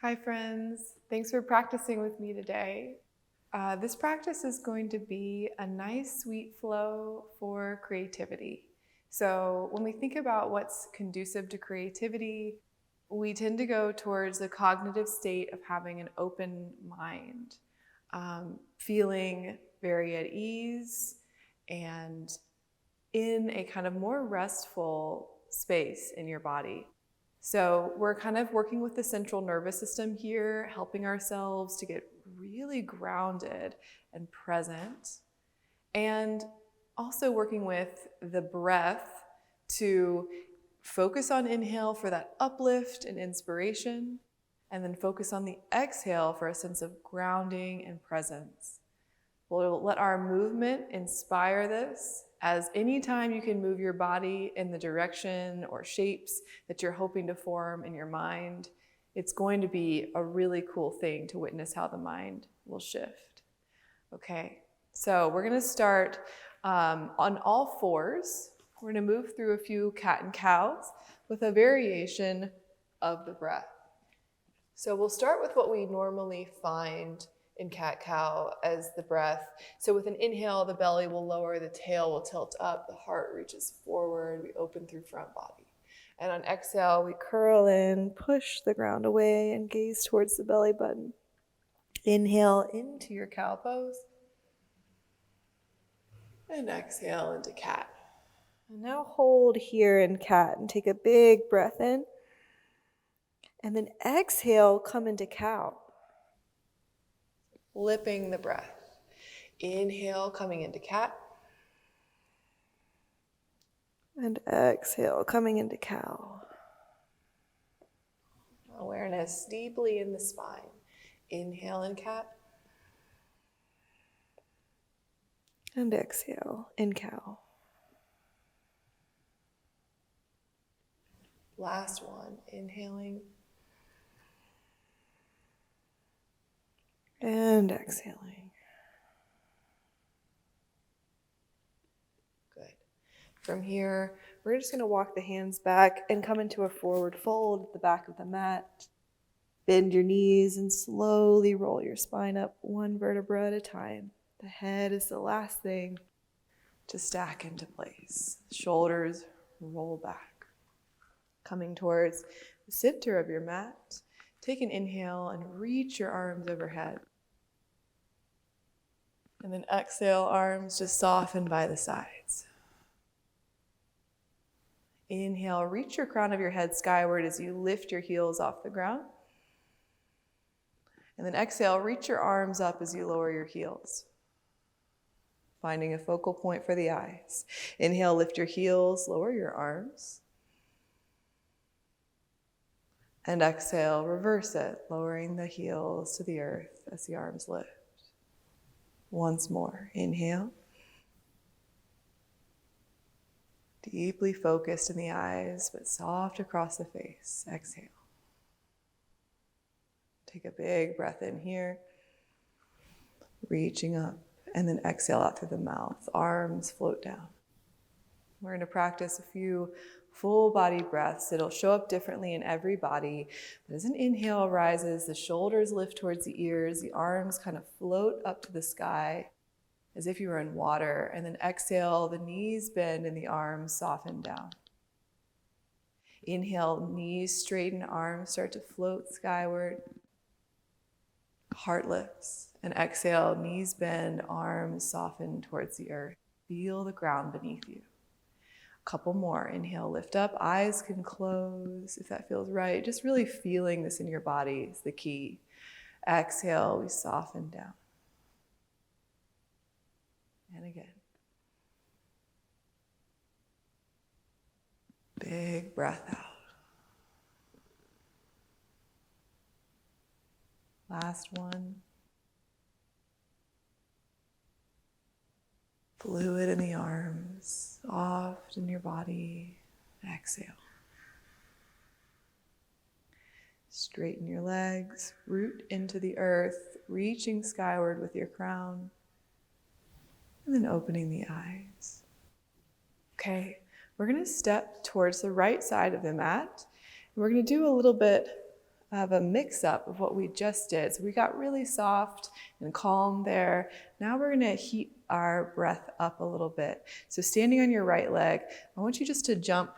Hi friends, thanks for practicing with me today. This practice is going to be a nice sweet flow for creativity. So when we think about what's conducive to creativity, we tend to go towards the cognitive state of having an open mind, feeling very at ease and in a kind of more restful space in your body. So we're kind of working with the central nervous system here, helping ourselves to get really grounded and present, and also working with the breath to focus on inhale for that uplift and inspiration, and then focus on the exhale for a sense of grounding and presence. We'll let our movement inspire this, as anytime you can move your body in the direction or shapes that you're hoping to form in your mind, it's going to be a really cool thing to witness how the mind will shift. Okay, so we're going to start on all fours. We're going to move through a few cat and cows with a variation of the breath. So we'll start with what we normally find in cat-cow as the breath. So with an inhale, the belly will lower, the tail will tilt up, the heart reaches forward, we open through front body. And on exhale, we curl in, push the ground away, and gaze towards the belly button. Inhale into your cow pose. And exhale into cat. And now hold here in cat and take a big breath in. And then exhale, come into cow. Lipping the breath. Inhale, coming into cat. And exhale, coming into cow. Awareness deeply in the spine. Inhale in cat. And exhale in cow. Last one, inhaling. And exhaling. Good. From here, we're just going to walk the hands back and come into a forward fold at the back of the mat. Bend your knees and slowly roll your spine up one vertebra at a time. The head is the last thing to stack into place. Shoulders roll back. Coming towards the center of your mat, take an inhale and reach your arms overhead. And then exhale, arms just soften by the sides. Inhale, reach your crown of your head skyward as you lift your heels off the ground. And then exhale, reach your arms up as you lower your heels. Finding a focal point for the eyes. Inhale, lift your heels, lower your arms. And exhale, reverse it, lowering the heels to the earth as the arms lift. Once more, inhale. Deeply focused in the eyes, but soft across the face. Exhale. Take a big breath in here, reaching up, and then exhale out through the mouth. Arms float down. We're going to practice a few full body breaths. It'll show up differently in every body. But as an inhale rises, the shoulders lift towards the ears, the arms kind of float up to the sky as if you were in water. And then exhale, the knees bend and the arms soften down. Inhale, knees straighten, arms start to float skyward. Heart lifts. And exhale, knees bend, arms soften towards the earth. Feel the ground beneath you. Couple more. Inhale, lift up. Eyes can close if that feels right. Just really feeling this in your body is the key. Exhale, we soften down. And again. Big breath out. Last one. Fluid in the arms, soft in your body. Exhale. Straighten your legs, root into the earth, reaching skyward with your crown, and then opening the eyes. Okay, we're going to step towards the right side of the mat, and we're going to do a little bit have a mix-up of what we just did. So we got really soft and calm there. Now we're gonna heat our breath up a little bit. So standing on your right leg, I want you just to jump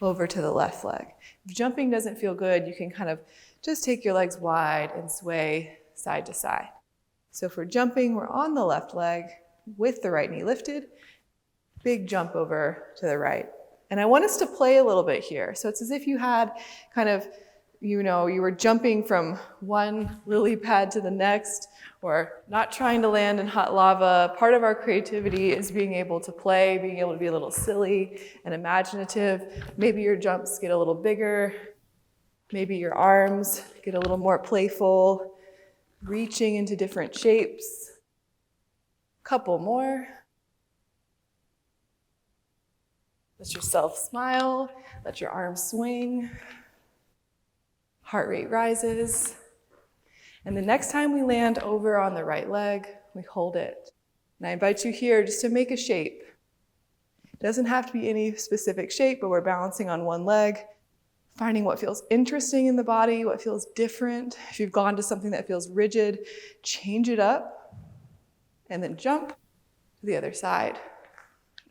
over to the left leg. If jumping doesn't feel good, you can kind of just take your legs wide and sway side to side. So if we're jumping, we're on the left leg with the right knee lifted, big jump over to the right. And I want us to play a little bit here. So it's as if you had kind of, you were jumping from one lily pad to the next, or not trying to land in hot lava. Part of our creativity is being able to play, being able to be a little silly and imaginative. Maybe your jumps get a little bigger. Maybe your arms get a little more playful, reaching into different shapes. Couple more. Let yourself smile. Let your arms swing. Heart rate rises. And the next time we land over on the right leg, we hold it. And I invite you here just to make a shape. It doesn't have to be any specific shape, but we're balancing on one leg, finding what feels interesting in the body, what feels different. If you've gone to something that feels rigid, change it up, and then jump to the other side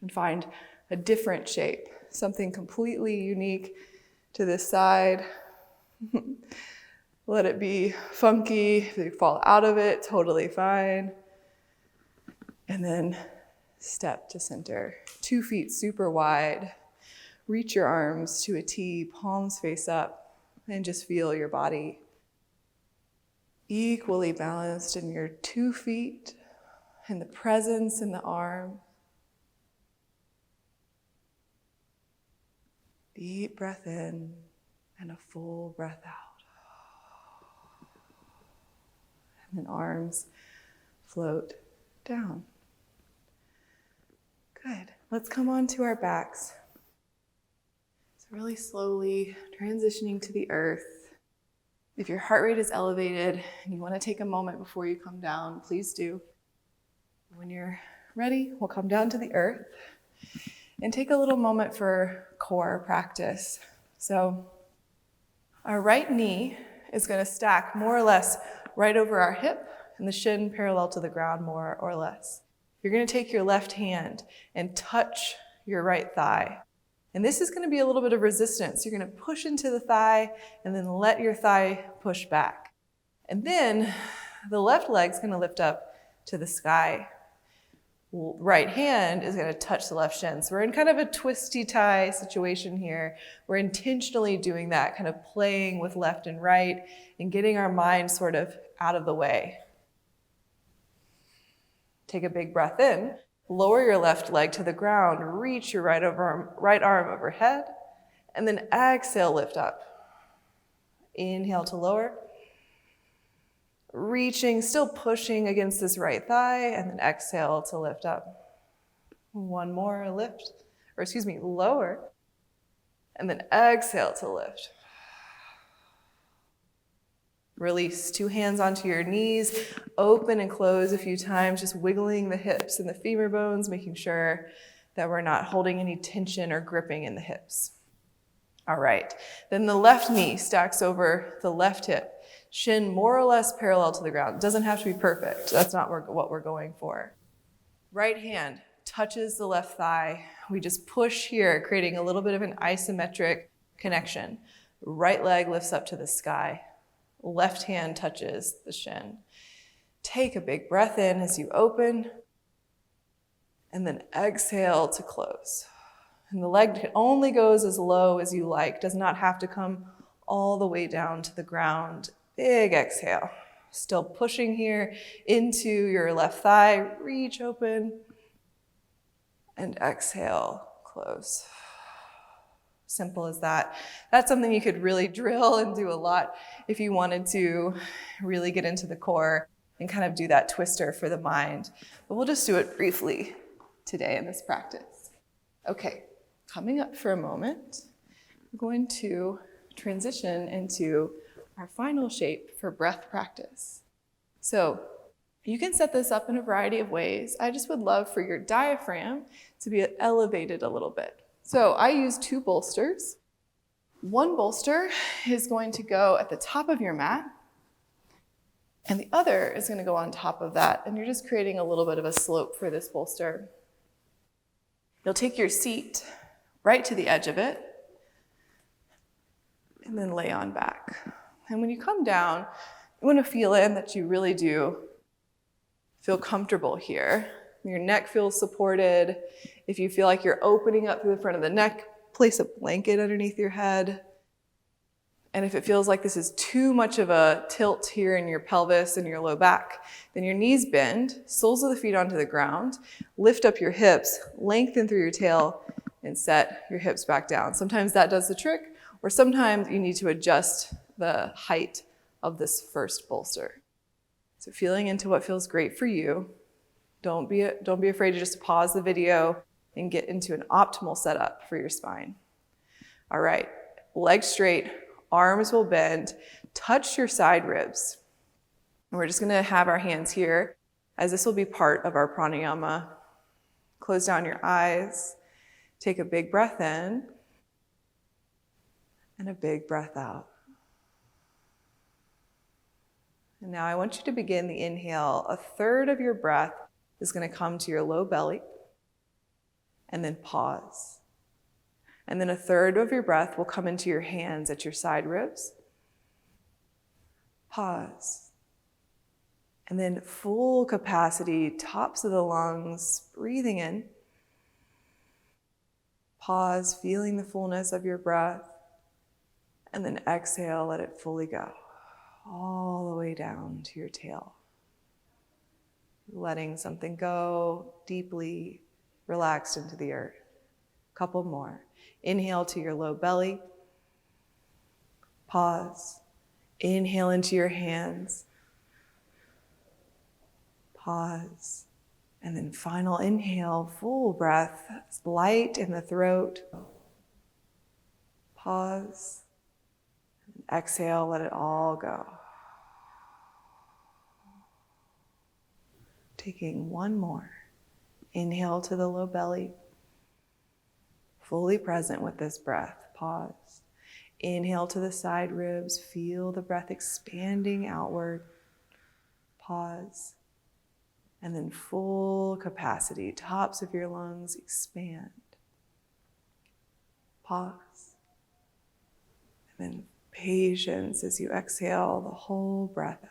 and find a different shape, something completely unique to this side. Let it be funky. If you fall out of it, totally fine. And then step to center. 2 feet super wide. Reach your arms to a T, palms face up, and just feel your body equally balanced in your 2 feet and the presence in the arm. Deep breath in and a full breath out. And then arms float down. Good. Let's come on to our backs. So really slowly transitioning to the earth. If your heart rate is elevated and you want to take a moment before you come down, please do. When you're ready, we'll come down to the earth and take a little moment for core practice. So our right knee is going to stack more or less right over our hip and the shin parallel to the ground more or less. You're going to take your left hand and touch your right thigh. And this is going to be a little bit of resistance. You're going to push into the thigh and then let your thigh push back. And then the left leg's going to lift up to the sky. Right hand is going to touch the left shin. So we're in kind of a twisty tie situation here. We're intentionally doing that, kind of playing with left and right and getting our mind sort of out of the way. Take a big breath in. Lower your left leg to the ground. Reach your right arm overhead. And then exhale, lift up. Inhale to lower. Reaching, still pushing against this right thigh, and then exhale to lift up. One more, lower, and then exhale to lift. Release, 2 hands onto your knees, open and close a few times, just wiggling the hips and the femur bones, making sure that we're not holding any tension or gripping in the hips. All right, then the left knee stacks over the left hip. Shin more or less parallel to the ground. It doesn't have to be perfect. That's not what we're going for. Right hand touches the left thigh. We just push here, creating a little bit of an isometric connection. Right leg lifts up to the sky. Left hand touches the shin. Take a big breath in as you open, and then exhale to close. And the leg only goes as low as you like. Does not have to come all the way down to the ground. Big exhale. Still pushing here into your left thigh. Reach open. And exhale, close. Simple as that. That's something you could really drill and do a lot if you wanted to really get into the core and kind of do that twister for the mind. But we'll just do it briefly today in this practice. Okay, coming up for a moment, we're going to transition into our final shape for breath practice. So you can set this up in a variety of ways. I just would love for your diaphragm to be elevated a little bit. So I use 2 bolsters. One bolster is going to go at the top of your mat, and the other is going to go on top of that, and you're just creating a little bit of a slope for this bolster. You'll take your seat right to the edge of it, and then lay on back. And when you come down, you want to feel in that you really do feel comfortable here. Your neck feels supported. If you feel like you're opening up through the front of the neck, place a blanket underneath your head. And if it feels like this is too much of a tilt here in your pelvis and your low back, then your knees bend, soles of the feet onto the ground, lift up your hips, lengthen through your tail, and set your hips back down. Sometimes that does the trick, or sometimes you need to adjust the height of this first bolster. So feeling into what feels great for you. Don't be afraid to just pause the video and get into an optimal setup for your spine. All right, legs straight, arms will bend, touch your side ribs. And we're just gonna have our hands here, as this will be part of our pranayama. Close down your eyes, take a big breath in, and a big breath out. And now I want you to begin the inhale. A third of your breath is going to come to your low belly, and then pause. And then a third of your breath will come into your hands at your side ribs. Pause. And then full capacity, tops of the lungs, breathing in. Pause, feeling the fullness of your breath. And then exhale, let it fully go. All the way down to your tail. Letting something go deeply relaxed into the earth. A couple more. Inhale to your low belly. Pause. Inhale into your hands. Pause. And then final inhale, full breath, light in the throat. Pause. Exhale, let it all go. Taking one more. Inhale to the low belly. Fully present with this breath. Pause. Inhale to the side ribs. Feel the breath expanding outward. Pause. And then full capacity. Tops of your lungs expand. Pause. And then patience as you exhale the whole breath out.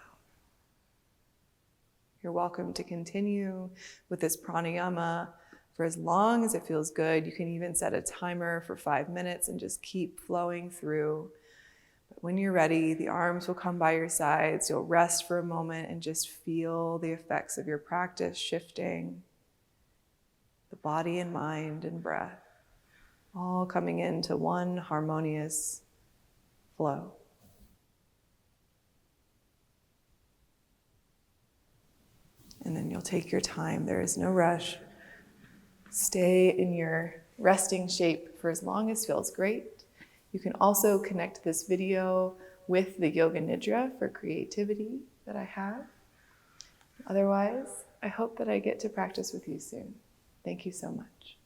You're welcome to continue with this pranayama for as long as it feels good. You can even set a timer for 5 minutes and just keep flowing through. But when you're ready, the arms will come by your sides. You'll rest for a moment and just feel the effects of your practice shifting, the body and mind and breath, all coming into one harmonious flow. And then you'll take your time. There is no rush. Stay in your resting shape for as long as feels great. You can also connect this video with the Yoga Nidra for creativity that I have. Otherwise, I hope that I get to practice with you soon. Thank you so much.